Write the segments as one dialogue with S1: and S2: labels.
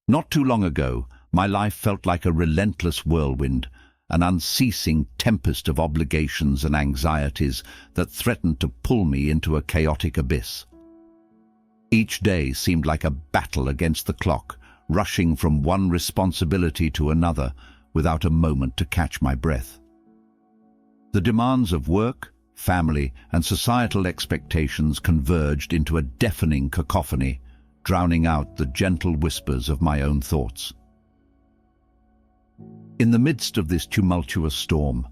S1: Not too long ago, my life felt like a relentless whirlwind, an unceasing tempest of obligations and anxieties that threatened to pull me into a chaotic abyss. Each day seemed like a battle against the clock, rushing from one responsibility to another without a moment to catch my breath. The demands of work, family, and societal expectations converged into a deafening cacophony, drowning out the gentle whispers of my own thoughts. In the midst of this tumultuous storm,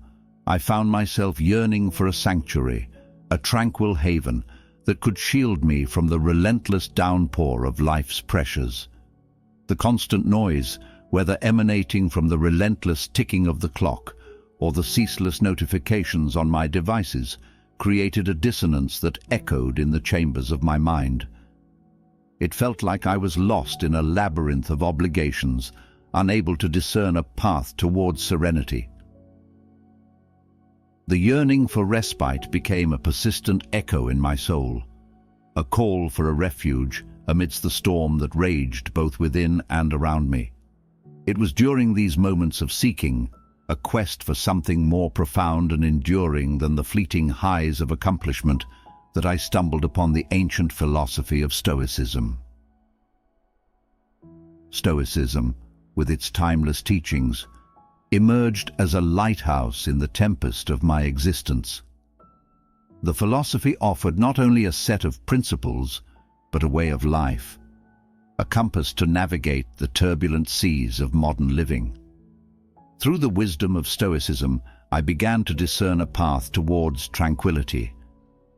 S1: I found myself yearning for a sanctuary, a tranquil haven that could shield me from the relentless downpour of life's pressures. The constant noise, whether emanating from the relentless ticking of the clock or the ceaseless notifications on my devices, created a dissonance that echoed in the chambers of my mind. It felt like I was lost in a labyrinth of obligations, unable to discern a path towards serenity. The yearning for respite became a persistent echo in my soul, a call for a refuge amidst the storm that raged both within and around me. It was during these moments of seeking, a quest for something more profound and enduring than the fleeting highs of accomplishment, that I stumbled upon the ancient philosophy of Stoicism. Stoicism, with its timeless teachings, emerged as a lighthouse in the tempest of my existence. The philosophy offered not only a set of principles, but a way of life, a compass to navigate the turbulent seas of modern living. Through the wisdom of Stoicism, I began to discern a path towards tranquility,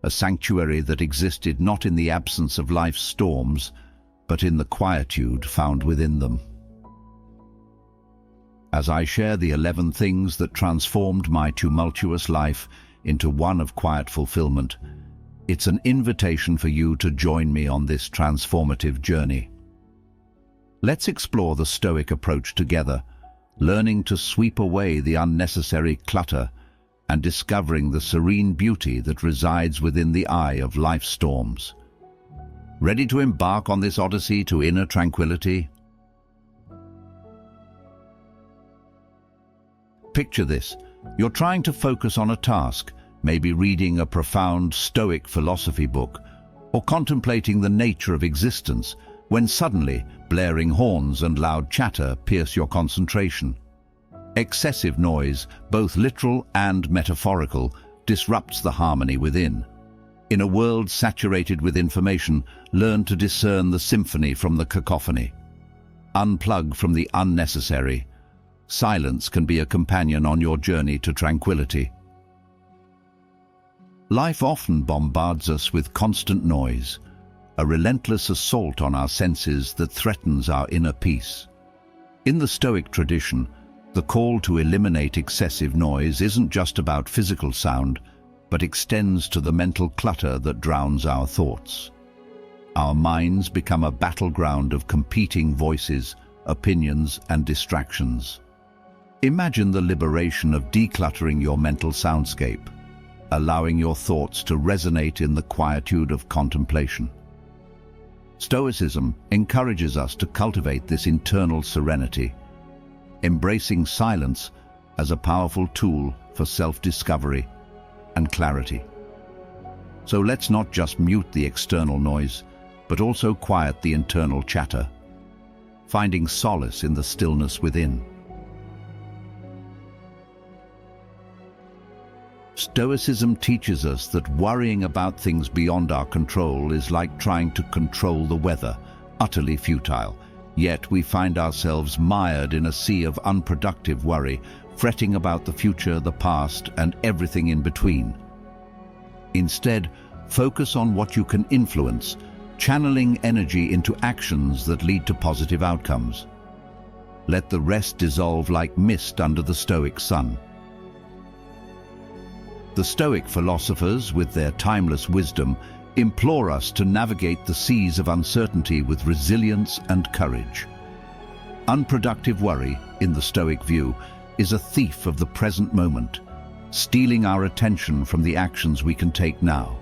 S1: a sanctuary that existed not in the absence of life's storms, but in the quietude found within them. As I share the 11 things that transformed my tumultuous life into one of quiet fulfillment, it's an invitation for you to join me on this transformative journey. Let's explore the Stoic approach together, learning to sweep away the unnecessary clutter and discovering the serene beauty that resides within the eye of life's storms. Ready to embark on this odyssey to inner tranquility? Picture this. You're trying to focus on a task, maybe reading a profound Stoic philosophy book or contemplating the nature of existence, when suddenly blaring horns and loud chatter pierce your concentration. Excessive noise, both literal and metaphorical, disrupts the harmony within. In a world saturated with information, learn to discern the symphony from the cacophony. Unplug from the unnecessary. Silence can be a companion on your journey to tranquility. Life often bombards us with constant noise, a relentless assault on our senses that threatens our inner peace. In the Stoic tradition, the call to eliminate excessive noise isn't just about physical sound, but extends to the mental clutter that drowns our thoughts. Our minds become a battleground of competing voices, opinions, and distractions. Imagine the liberation of decluttering your mental soundscape, allowing your thoughts to resonate in the quietude of contemplation. Stoicism encourages us to cultivate this internal serenity, embracing silence as a powerful tool for self-discovery and clarity. So let's not just mute the external noise, but also quiet the internal chatter, finding solace in the stillness within. Stoicism teaches us that worrying about things beyond our control is like trying to control the weather, utterly futile. Yet we find ourselves mired in a sea of unproductive worry, fretting about the future, the past, and everything in between. Instead, focus on what you can influence, channeling energy into actions that lead to positive outcomes. Let the rest dissolve like mist under the Stoic sun. The Stoic philosophers, with their timeless wisdom, implore us to navigate the seas of uncertainty with resilience and courage. Unproductive worry, in the Stoic view, is a thief of the present moment, stealing our attention from the actions we can take now.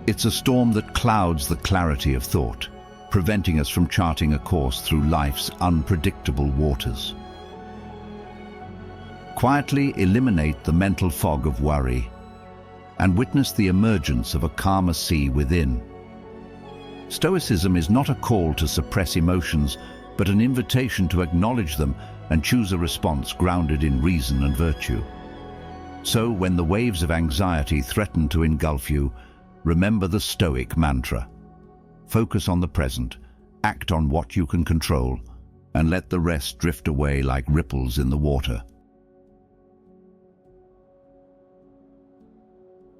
S1: It's a storm that clouds the clarity of thought, preventing us from charting a course through life's unpredictable waters. Quietly eliminate the mental fog of worry and witness the emergence of a calmer sea within. Stoicism is not a call to suppress emotions, but an invitation to acknowledge them and choose a response grounded in reason and virtue. So, when the waves of anxiety threaten to engulf you, remember the Stoic mantra. Focus on the present, act on what you can control, and let the rest drift away like ripples in the water.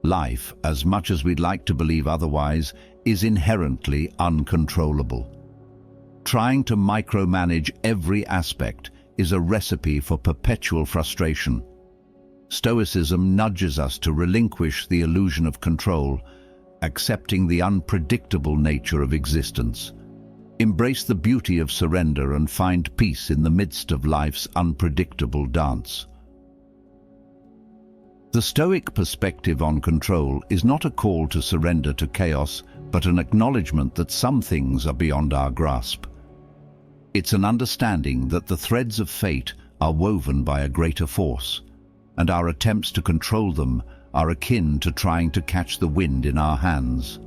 S1: Life, as much as we'd like to believe otherwise, is inherently uncontrollable. Trying to micromanage every aspect is a recipe for perpetual frustration. Stoicism nudges us to relinquish the illusion of control, accepting the unpredictable nature of existence. Embrace the beauty of surrender and find peace in the midst of life's unpredictable dance. The Stoic perspective on control is not a call to surrender to chaos, but an acknowledgement that some things are beyond our grasp. It's an understanding that the threads of fate are woven by a greater force, and our attempts to control them are akin to trying to catch the wind in our hands.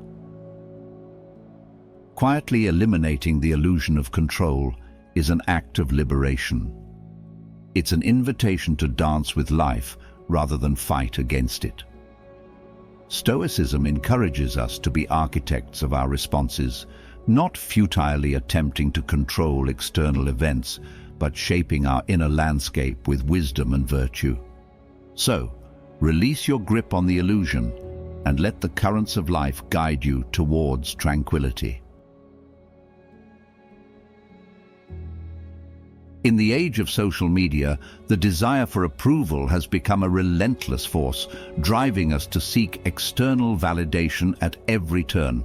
S1: Quietly eliminating the illusion of control is an act of liberation. It's an invitation to dance with life rather than fight against it. Stoicism encourages us to be architects of our responses, not futilely attempting to control external events, but shaping our inner landscape with wisdom and virtue. So, release your grip on the illusion and let the currents of life guide you towards tranquility. In the age of social media, the desire for approval has become a relentless force, driving us to seek external validation at every turn.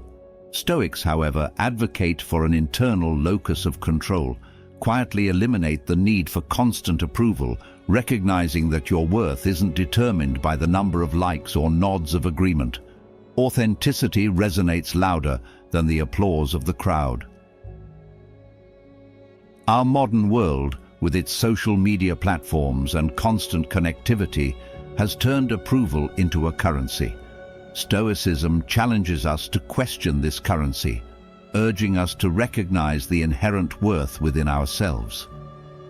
S1: Stoics, however, advocate for an internal locus of control, quietly eliminate the need for constant approval, recognizing that your worth isn't determined by the number of likes or nods of agreement. Authenticity resonates louder than the applause of the crowd. Our modern world, with its social media platforms and constant connectivity, has turned approval into a currency. Stoicism challenges us to question this currency, urging us to recognize the inherent worth within ourselves.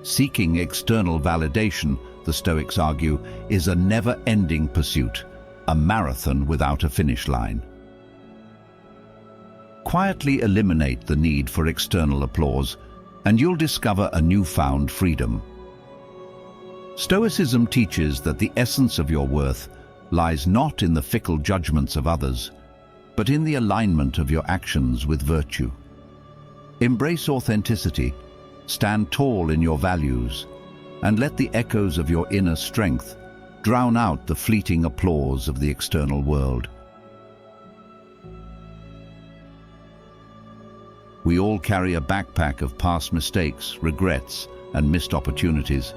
S1: Seeking external validation, the Stoics argue, is a never-ending pursuit, a marathon without a finish line. Quietly eliminate the need for external applause, and you'll discover a newfound freedom. Stoicism teaches that the essence of your worth lies not in the fickle judgments of others, but in the alignment of your actions with virtue. Embrace authenticity, stand tall in your values, and let the echoes of your inner strength drown out the fleeting applause of the external world. We all carry a backpack of past mistakes, regrets, and missed opportunities.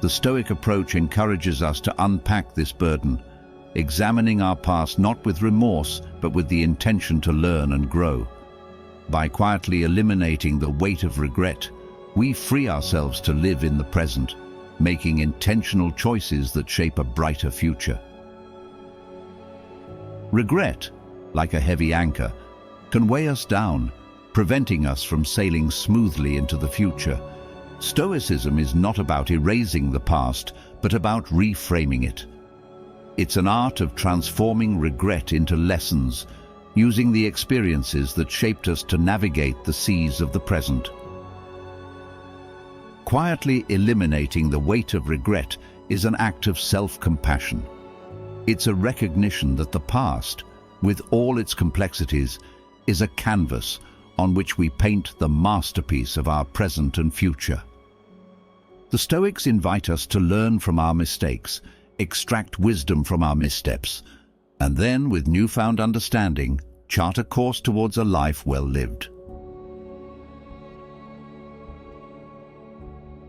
S1: The Stoic approach encourages us to unpack this burden, examining our past not with remorse, but with the intention to learn and grow. By quietly eliminating the weight of regret, we free ourselves to live in the present, making intentional choices that shape a brighter future. Regret, like a heavy anchor, can weigh us down, preventing us from sailing smoothly into the future. Stoicism is not about erasing the past, but about reframing it. It's an art of transforming regret into lessons, using the experiences that shaped us to navigate the seas of the present. Quietly eliminating the weight of regret is an act of self-compassion. It's a recognition that the past, with all its complexities, is a canvas on which we paint the masterpiece of our present and future. The Stoics invite us to learn from our mistakes, extract wisdom from our missteps, and then, with newfound understanding, chart a course towards a life well lived.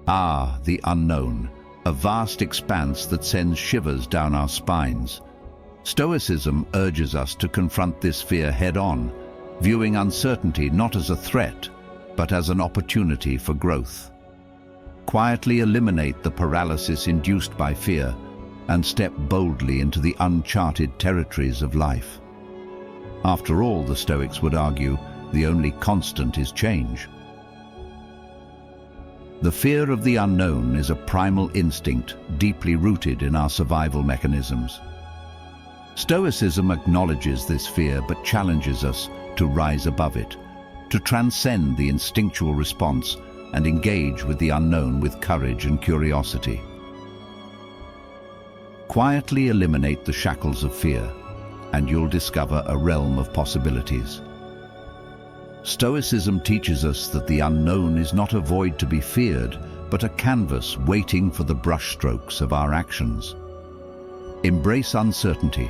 S1: Ah, the unknown, a vast expanse that sends shivers down our spines. Stoicism urges us to confront this fear head-on, viewing uncertainty not as a threat, but as an opportunity for growth. Quietly eliminate the paralysis induced by fear and step boldly into the uncharted territories of life. After all, the Stoics would argue, the only constant is change. The fear of the unknown is a primal instinct deeply rooted in our survival mechanisms. Stoicism acknowledges this fear but challenges us to rise above it, to transcend the instinctual response and engage with the unknown with courage and curiosity. Quietly eliminate the shackles of fear, and you'll discover a realm of possibilities. Stoicism teaches us that the unknown is not a void to be feared, but a canvas waiting for the brushstrokes of our actions. Embrace uncertainty,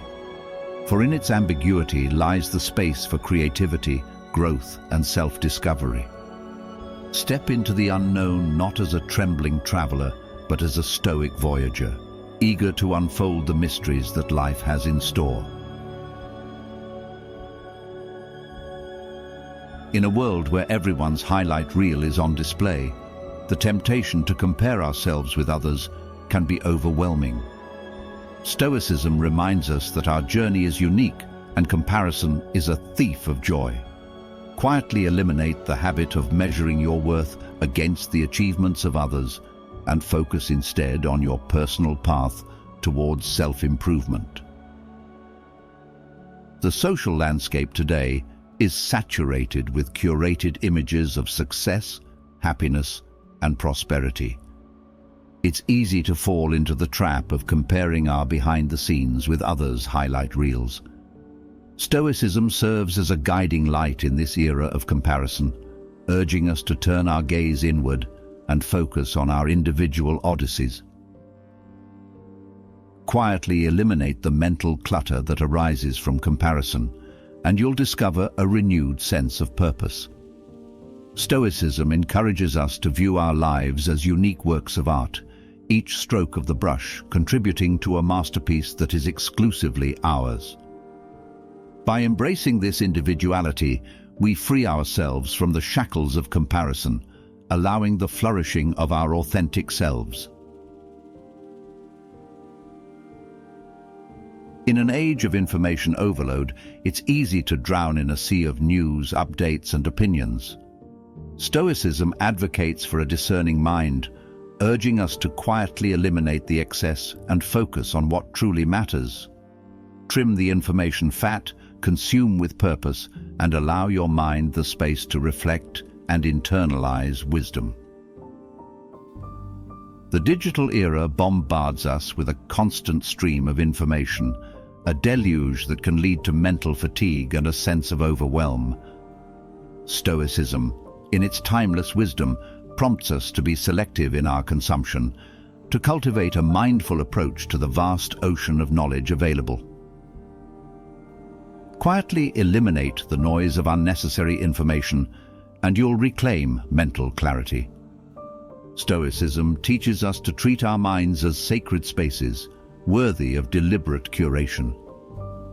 S1: for in its ambiguity lies the space for creativity, growth, and self-discovery. Step into the unknown not as a trembling traveler, but as a stoic voyager, eager to unfold the mysteries that life has in store. In a world where everyone's highlight reel is on display, the temptation to compare ourselves with others can be overwhelming. Stoicism reminds us that our journey is unique and comparison is a thief of joy. Quietly eliminate the habit of measuring your worth against the achievements of others and focus instead on your personal path towards self-improvement. The social landscape today is saturated with curated images of success, happiness, and prosperity. It's easy to fall into the trap of comparing our behind the scenes with others' highlight reels. Stoicism serves as a guiding light in this era of comparison, urging us to turn our gaze inward and focus on our individual odysseys. Quietly eliminate the mental clutter that arises from comparison, and you'll discover a renewed sense of purpose. Stoicism encourages us to view our lives as unique works of art, each stroke of the brush contributing to a masterpiece that is exclusively ours. By embracing this individuality, we free ourselves from the shackles of comparison, allowing the flourishing of our authentic selves. In an age of information overload, it's easy to drown in a sea of news, updates, and opinions. Stoicism advocates for a discerning mind, urging us to quietly eliminate the excess and focus on what truly matters. Trim the information fat, consume with purpose, and allow your mind the space to reflect and internalize wisdom. The digital era bombards us with a constant stream of information, a deluge that can lead to mental fatigue and a sense of overwhelm. Stoicism, in its timeless wisdom, prompts us to be selective in our consumption, to cultivate a mindful approach to the vast ocean of knowledge available. Quietly eliminate the noise of unnecessary information, and you'll reclaim mental clarity. Stoicism teaches us to treat our minds as sacred spaces, worthy of deliberate curation.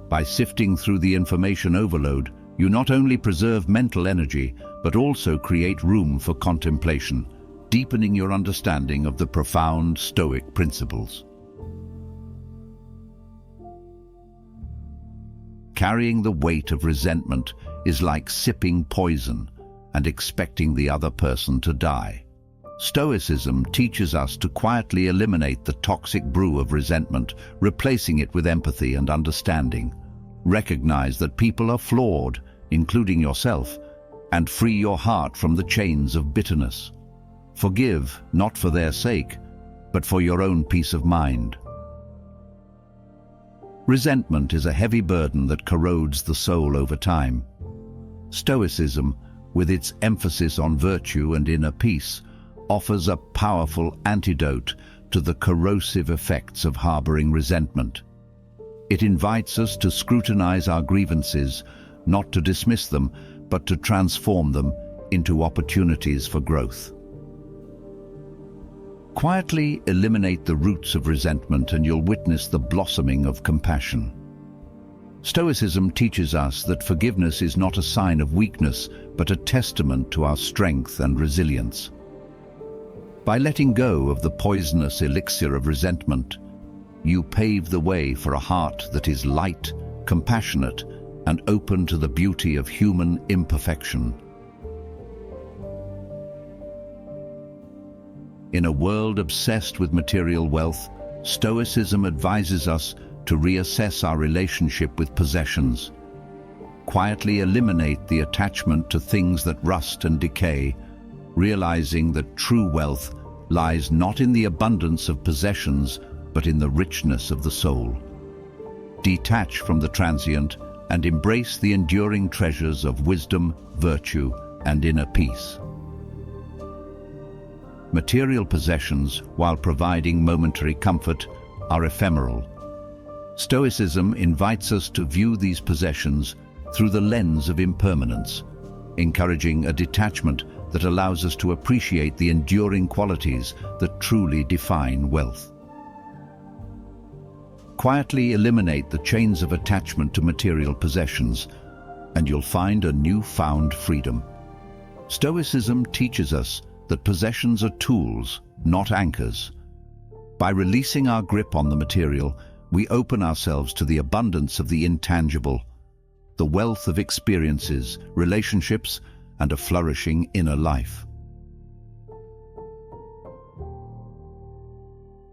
S1: By sifting through the information overload, you not only preserve mental energy, but also create room for contemplation, deepening your understanding of the profound Stoic principles. Carrying the weight of resentment is like sipping poison and expecting the other person to die. Stoicism teaches us to quietly eliminate the toxic brew of resentment, replacing it with empathy and understanding. Recognize that people are flawed, including yourself, and free your heart from the chains of bitterness. Forgive, not for their sake, but for your own peace of mind. Resentment is a heavy burden that corrodes the soul over time. Stoicism, with its emphasis on virtue and inner peace, offers a powerful antidote to the corrosive effects of harboring resentment. It invites us to scrutinize our grievances, not to dismiss them, but to transform them into opportunities for growth. Quietly eliminate the roots of resentment and you'll witness the blossoming of compassion. Stoicism teaches us that forgiveness is not a sign of weakness, but a testament to our strength and resilience. By letting go of the poisonous elixir of resentment, you pave the way for a heart that is light, compassionate, and open to the beauty of human imperfection. In a world obsessed with material wealth, Stoicism advises us to reassess our relationship with possessions. Quietly eliminate the attachment to things that rust and decay, realizing that true wealth lies not in the abundance of possessions, but in the richness of the soul. Detach from the transient and embrace the enduring treasures of wisdom, virtue, and inner peace. Material possessions, while providing momentary comfort, are ephemeral. Stoicism invites us to view these possessions through the lens of impermanence, encouraging a detachment that allows us to appreciate the enduring qualities that truly define wealth. Quietly eliminate the chains of attachment to material possessions, and you'll find a newfound freedom. Stoicism teaches us that possessions are tools, not anchors. By releasing our grip on the material, we open ourselves to the abundance of the intangible, the wealth of experiences, relationships, and a flourishing inner life.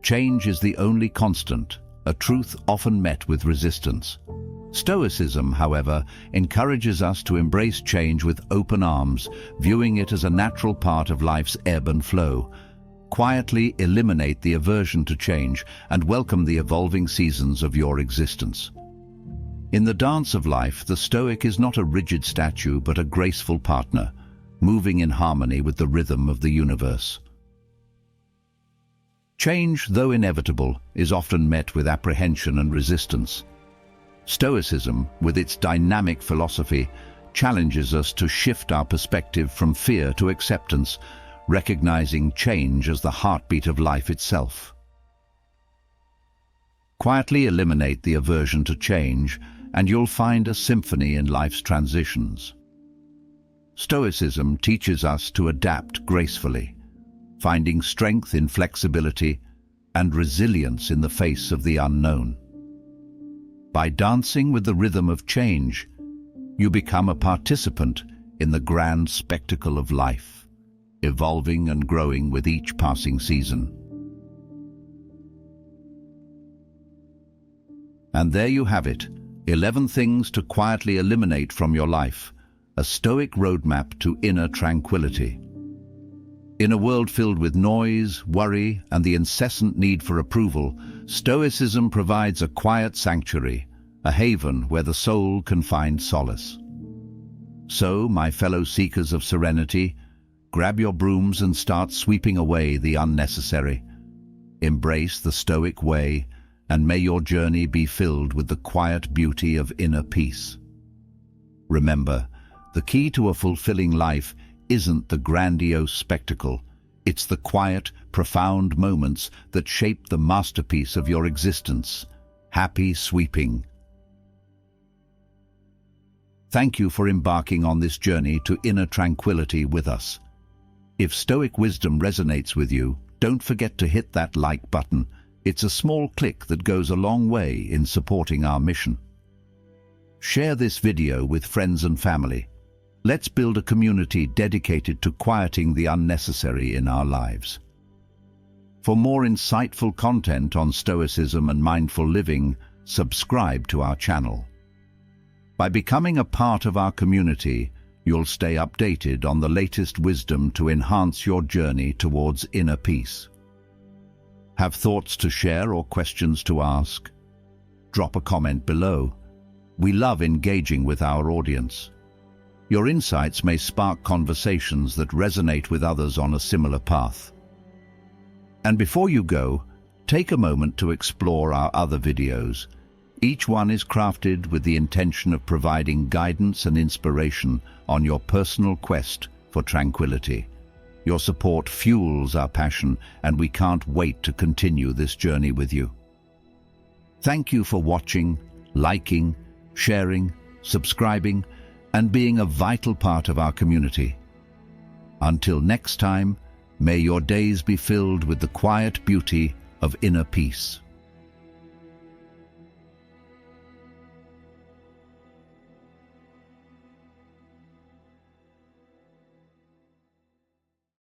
S1: Change is the only constant, a truth often met with resistance. Stoicism, however, encourages us to embrace change with open arms, viewing it as a natural part of life's ebb and flow. Quietly eliminate the aversion to change and welcome the evolving seasons of your existence. In the dance of life, the Stoic is not a rigid statue but a graceful partner, moving in harmony with the rhythm of the universe. Change, though inevitable, is often met with apprehension and resistance. Stoicism, with its dynamic philosophy, challenges us to shift our perspective from fear to acceptance, recognizing change as the heartbeat of life itself. Quietly eliminate the aversion to change, and you'll find a symphony in life's transitions. Stoicism teaches us to adapt gracefully, finding strength in flexibility and resilience in the face of the unknown. By dancing with the rhythm of change, you become a participant in the grand spectacle of life, evolving and growing with each passing season. And there you have it, 11 things to quietly eliminate from your life, a Stoic roadmap to inner tranquility. In a world filled with noise, worry, and the incessant need for approval, Stoicism provides a quiet sanctuary, a haven where the soul can find solace. So, my fellow seekers of serenity, grab your brooms and start sweeping away the unnecessary. Embrace the Stoic way, and may your journey be filled with the quiet beauty of inner peace. Remember, the key to a fulfilling life isn't the grandiose spectacle. It's the quiet, profound moments that shape the masterpiece of your existence. Happy sweeping. Thank you for embarking on this journey to inner tranquility with us. If Stoic wisdom resonates with you, don't forget to hit that like button. It's a small click that goes a long way in supporting our mission. Share this video with friends and family. Let's build a community dedicated to quieting the unnecessary in our lives. For more insightful content on Stoicism and mindful living, subscribe to our channel. By becoming a part of our community, you'll stay updated on the latest wisdom to enhance your journey towards inner peace. Have thoughts to share or questions to ask? Drop a comment below. We love engaging with our audience. Your insights may spark conversations that resonate with others on a similar path. And before you go, take a moment to explore our other videos. Each one is crafted with the intention of providing guidance and inspiration on your personal quest for tranquility. Your support fuels our passion, and we can't wait to continue this journey with you. Thank you for watching, liking, sharing, subscribing, and being a vital part of our community. Until next time, may your days be filled with the quiet beauty of inner peace.